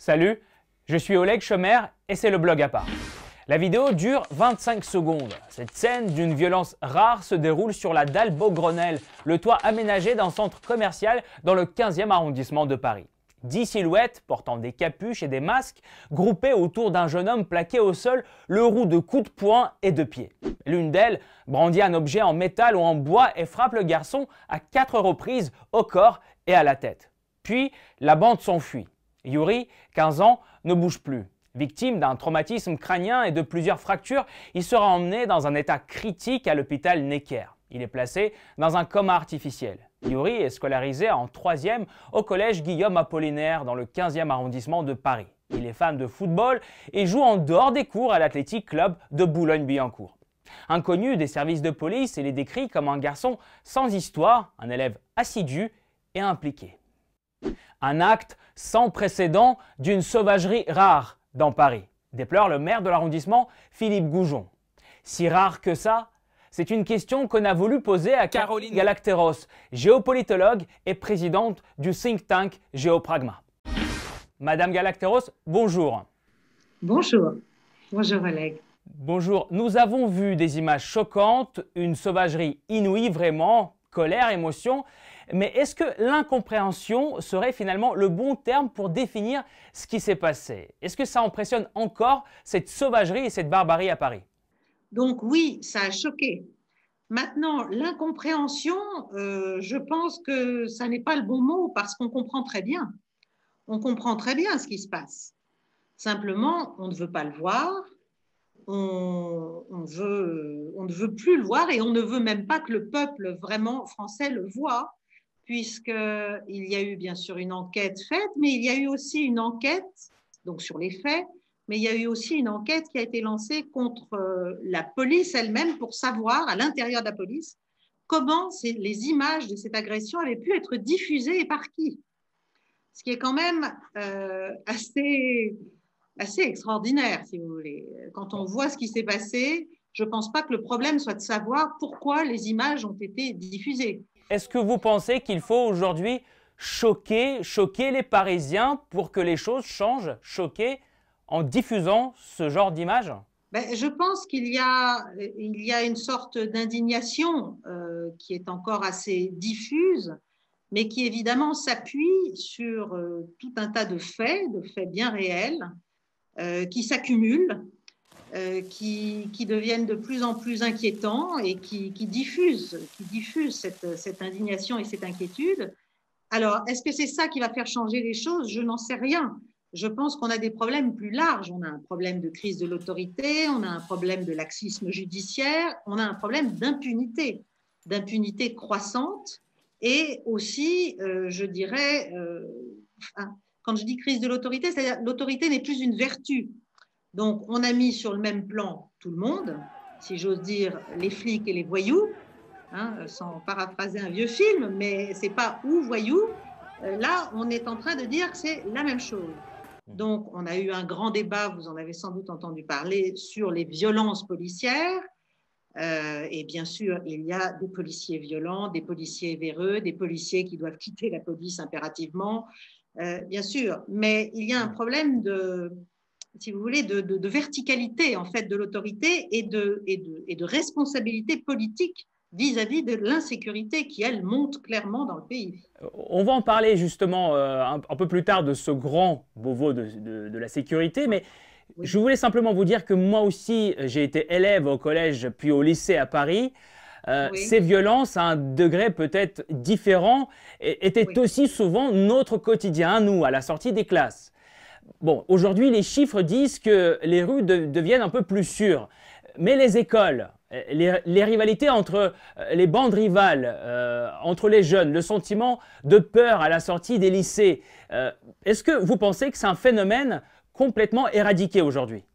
Salut, je suis Oleg Chomer et c'est le blog à part. La vidéo dure 25 secondes. Cette scène d'une violence rare se déroule sur la dalle Beaugrenelle, le toit aménagé d'un centre commercial dans le 15e arrondissement de Paris. 10 silhouettes portant des capuches et des masques, groupées autour d'un jeune homme plaqué au sol, le roue de coups de poing et de pied. L'une d'elles brandit un objet en métal ou en bois et frappe le garçon à 4 reprises au corps et à la tête. Puis la bande s'enfuit. Yuri, 15 ans, ne bouge plus. Victime d'un traumatisme crânien et de plusieurs fractures, il sera emmené dans un état critique à l'hôpital Necker. Il est placé dans un coma artificiel. Yuri est scolarisé en 3e au collège Guillaume Apollinaire dans le 15e arrondissement de Paris. Il est fan de football et joue en dehors des cours à l'Athletic Club de Boulogne-Billancourt. Inconnu des services de police, il est décrit comme un garçon sans histoire, un élève assidu et impliqué. Un acte sans précédent d'une sauvagerie rare dans Paris, déplore le maire de l'arrondissement, Philippe Goujon. Si rare que ça, c'est une question qu'on a voulu poser à Caroline Galacteros, géopolitologue et présidente du think tank Géopragma. Madame Galacteros, bonjour. Bonjour. Bonjour Oleg. Bonjour. Nous avons vu des images choquantes, une sauvagerie inouïe vraiment, colère, émotion. Mais est-ce que l'incompréhension serait finalement le bon terme pour définir ce qui s'est passé? Est-ce que ça impressionne encore cette sauvagerie et cette barbarie à Paris? Donc oui, ça a choqué. Maintenant, l'incompréhension, je pense que ça n'est pas le bon mot parce qu'on comprend très bien. On comprend très bien ce qui se passe. Simplement, on ne veut pas le voir, on ne veut plus le voir et on ne veut même pas que le peuple vraiment français le voie, puisqu'il y a eu bien sûr une enquête faite, mais il y a eu aussi une enquête donc sur les faits, mais il y a eu aussi une enquête qui a été lancée contre la police elle-même pour savoir, à l'intérieur de la police, comment les images de cette agression avaient pu être diffusées et par qui. Ce qui est quand même assez extraordinaire, si vous voulez. Quand on voit ce qui s'est passé, je ne pense pas que le problème soit de savoir pourquoi les images ont été diffusées. Est-ce que vous pensez qu'il faut aujourd'hui choquer les Parisiens pour que les choses changent, choquer en diffusant ce genre d'images? Je pense qu'il y a une sorte d'indignation qui est encore assez diffuse, mais qui évidemment s'appuie sur tout un tas de faits bien réels, qui s'accumulent, qui deviennent de plus en plus inquiétants et qui diffusent cette indignation et cette inquiétude. Alors, est-ce que c'est ça qui va faire changer les choses? Je n'en sais rien. Je pense qu'on a des problèmes plus larges. On a un problème de crise de l'autorité, on a un problème de laxisme judiciaire, on a un problème d'impunité croissante et aussi, je dirais, quand je dis crise de l'autorité, c'est-à-dire l'autorité n'est plus une vertu. Donc, on a mis sur le même plan tout le monde, si j'ose dire, les flics et les voyous, sans paraphraser un vieux film, mais ce n'est pas ou voyous. Là, on est en train de dire que c'est la même chose. Donc, on a eu un grand débat, vous en avez sans doute entendu parler, sur les violences policières. Et bien sûr, il y a des policiers violents, des policiers véreux, des policiers qui doivent quitter la police impérativement, bien sûr. Mais il y a un problème si vous voulez, de verticalité en fait de l'autorité et de responsabilité politique vis-à-vis de l'insécurité qui, elle, monte clairement dans le pays. On va en parler justement un peu plus tard de ce grand bobo de la sécurité, mais oui. Je voulais simplement vous dire que moi aussi, j'ai été élève au collège puis au lycée à Paris. Oui. Ces violences, à un degré peut-être différent, étaient oui. aussi souvent notre quotidien, nous, à la sortie des classes. Bon, aujourd'hui, les chiffres disent que les rues deviennent un peu plus sûres, mais les écoles, les rivalités entre les bandes rivales, entre les jeunes, le sentiment de peur à la sortie des lycées, est-ce que vous pensez que c'est un phénomène complètement éradiqué aujourd'hui?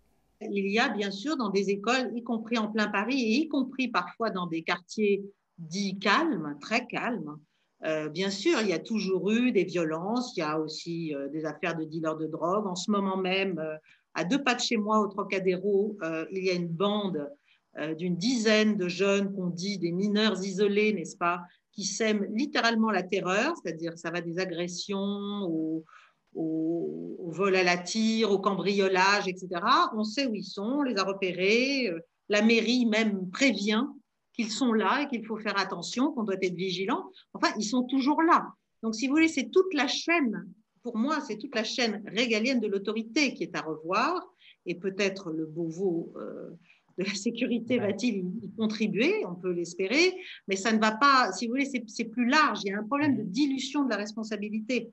Il y a bien sûr dans des écoles, y compris en plein Paris et y compris parfois dans des quartiers dits calmes, très calmes, bien sûr, il y a toujours eu des violences, il y a aussi des affaires de dealers de drogue. En ce moment même, à 2 pas de chez moi, au Trocadéro, il y a une bande d'une dizaine de jeunes qu'on dit des mineurs isolés, n'est-ce pas, qui sèment littéralement la terreur, c'est-à-dire ça va des agressions au vol à la tire, au cambriolage, etc. On sait où ils sont, on les a repérés. La mairie même prévient qu'ils sont là et qu'il faut faire attention, qu'on doit être vigilant. Enfin, ils sont toujours là. Donc, si vous voulez, c'est toute la chaîne, pour moi, c'est toute la chaîne régalienne de l'autorité qui est à revoir. Et peut-être le Beauvau de la sécurité va-t-il y contribuer, on peut l'espérer, mais ça ne va pas, si vous voulez, c'est plus large. Il y a un problème de dilution de la responsabilité.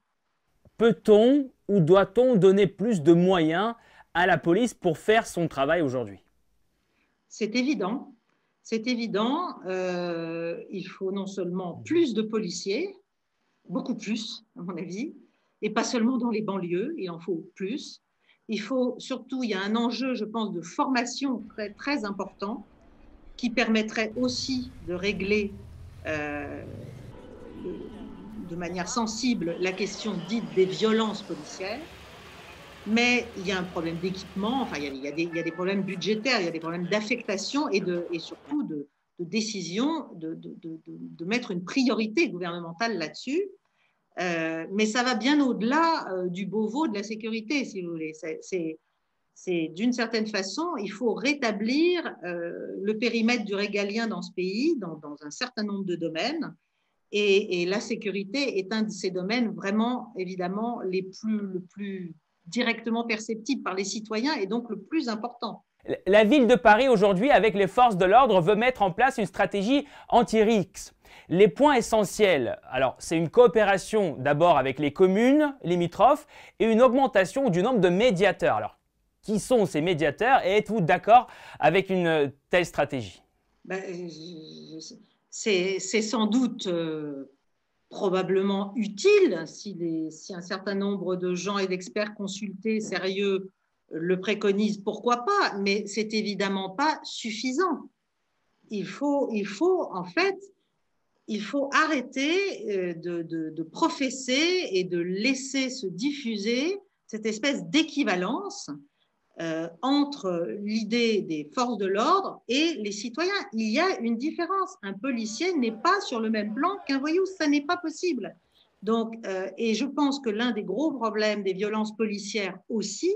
Peut-on ou doit-on donner plus de moyens à la police pour faire son travail aujourd'hui? C'est évident. C'est évident. Il faut non seulement plus de policiers, beaucoup plus, à mon avis, et pas seulement dans les banlieues, il en faut plus. Il faut surtout, il y a un enjeu, je pense, de formation très, très important qui permettrait aussi de régler de manière sensible la question dite des violences policières. Mais il y a un problème d'équipement, enfin, il y a des problèmes budgétaires, il y a des problèmes d'affectation et surtout de décision de mettre une priorité gouvernementale là-dessus. Mais ça va bien au-delà du Beauvau de la sécurité, si vous voulez. C'est d'une certaine façon, il faut rétablir le périmètre du régalien dans ce pays, dans un certain nombre de domaines. Et la sécurité est un de ces domaines vraiment, évidemment, le plus directement perceptible par les citoyens et donc le plus important. La ville de Paris aujourd'hui, avec les forces de l'ordre, veut mettre en place une stratégie anti-RICS. Les points essentiels, alors c'est une coopération d'abord avec les communes limitrophes et une augmentation du nombre de médiateurs. Alors, qui sont ces médiateurs et êtes-vous d'accord avec une telle stratégie? C'est sans doute probablement utile si un certain nombre de gens et d'experts consultés sérieux le préconisent, pourquoi pas, mais c'est évidemment pas suffisant. Il faut en fait, il faut arrêter de professer et de laisser se diffuser cette espèce d'équivalence entre l'idée des forces de l'ordre et les citoyens. Il y a une différence. Un policier n'est pas sur le même plan qu'un voyou. Ça n'est pas possible. Donc, et je pense que l'un des gros problèmes des violences policières aussi,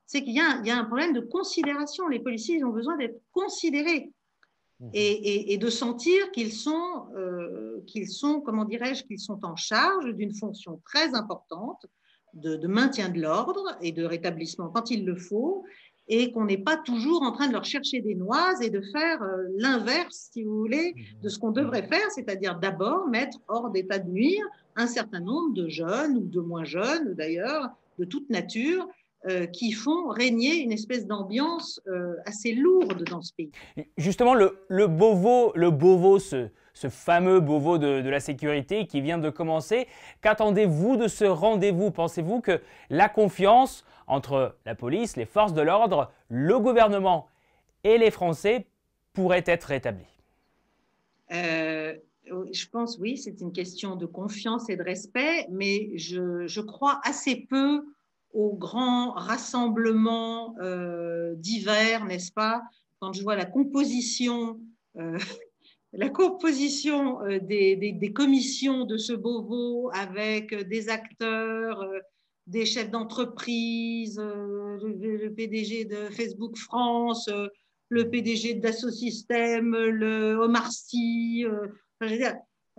c'est qu'il y a un problème de considération. Les policiers, ils ont besoin d'être considérés et de sentir qu'ils sont, comment dirais-je, qu'ils sont en charge d'une fonction très importante de maintien de l'ordre et de rétablissement quand il le faut, et qu'on n'est pas toujours en train de leur chercher des noises et de faire l'inverse, si vous voulez, de ce qu'on devrait faire, c'est-à-dire d'abord mettre hors d'état de nuire un certain nombre de jeunes ou de moins jeunes, d'ailleurs, de toute nature, qui font régner une espèce d'ambiance assez lourde dans ce pays. Justement, le Beauvau, ce fameux Beauvau de la sécurité qui vient de commencer, qu'attendez-vous de ce rendez-vous? Pensez-vous que la confiance entre la police, les forces de l'ordre, le gouvernement et les Français pourrait être rétablie? Je pense, oui, c'est une question de confiance et de respect, mais je crois assez peu aux grands rassemblements divers, n'est-ce pas? Quand je vois la composition des commissions de ce Beauvau avec des acteurs, des chefs d'entreprise, le PDG de Facebook France, le PDG de Dassault Systèmes, le Omar Sy,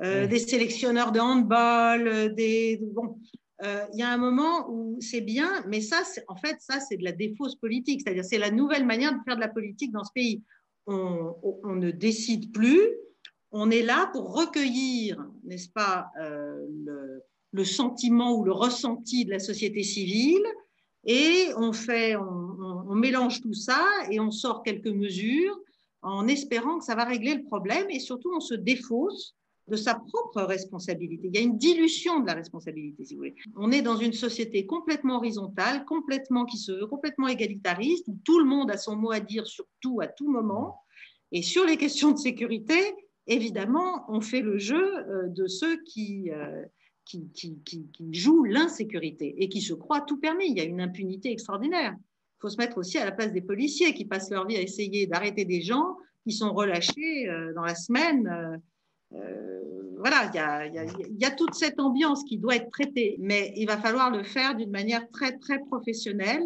des sélectionneurs de handball, bon. Il y a un moment où c'est bien, mais ça, en fait, ça, c'est de la défausse politique. C'est-à-dire, c'est la nouvelle manière de faire de la politique dans ce pays. On ne décide plus. On est là pour recueillir, n'est-ce pas, le sentiment ou le ressenti de la société civile, et on mélange tout ça et on sort quelques mesures en espérant que ça va régler le problème, et surtout, on se défausse de sa propre responsabilité. Il y a une dilution de la responsabilité, si vous voulez. On est dans une société complètement horizontale, qui se veut complètement égalitariste, où tout le monde a son mot à dire sur tout, à tout moment. Et sur les questions de sécurité, évidemment, on fait le jeu de ceux qui jouent l'insécurité et qui se croient tout permis. Il y a une impunité extraordinaire. Il faut se mettre aussi à la place des policiers qui passent leur vie à essayer d'arrêter des gens qui sont relâchés dans la semaine Voilà, il y a toute cette ambiance qui doit être traitée, mais il va falloir le faire d'une manière très, très professionnelle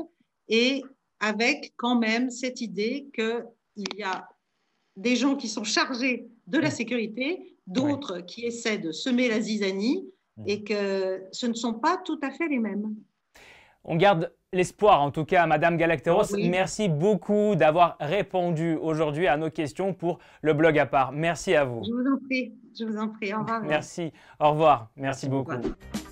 et avec quand même cette idée qu'il y a des gens qui sont chargés de la sécurité, d'autres qui essaient de semer la zizanie et que ce ne sont pas tout à fait les mêmes. On garde l'espoir, en tout cas, Madame Galacteros. Oui. Merci beaucoup d'avoir répondu aujourd'hui à nos questions pour le blog à part. Merci à vous. Je vous en prie, au revoir. Merci, au revoir. Merci beaucoup. Au revoir.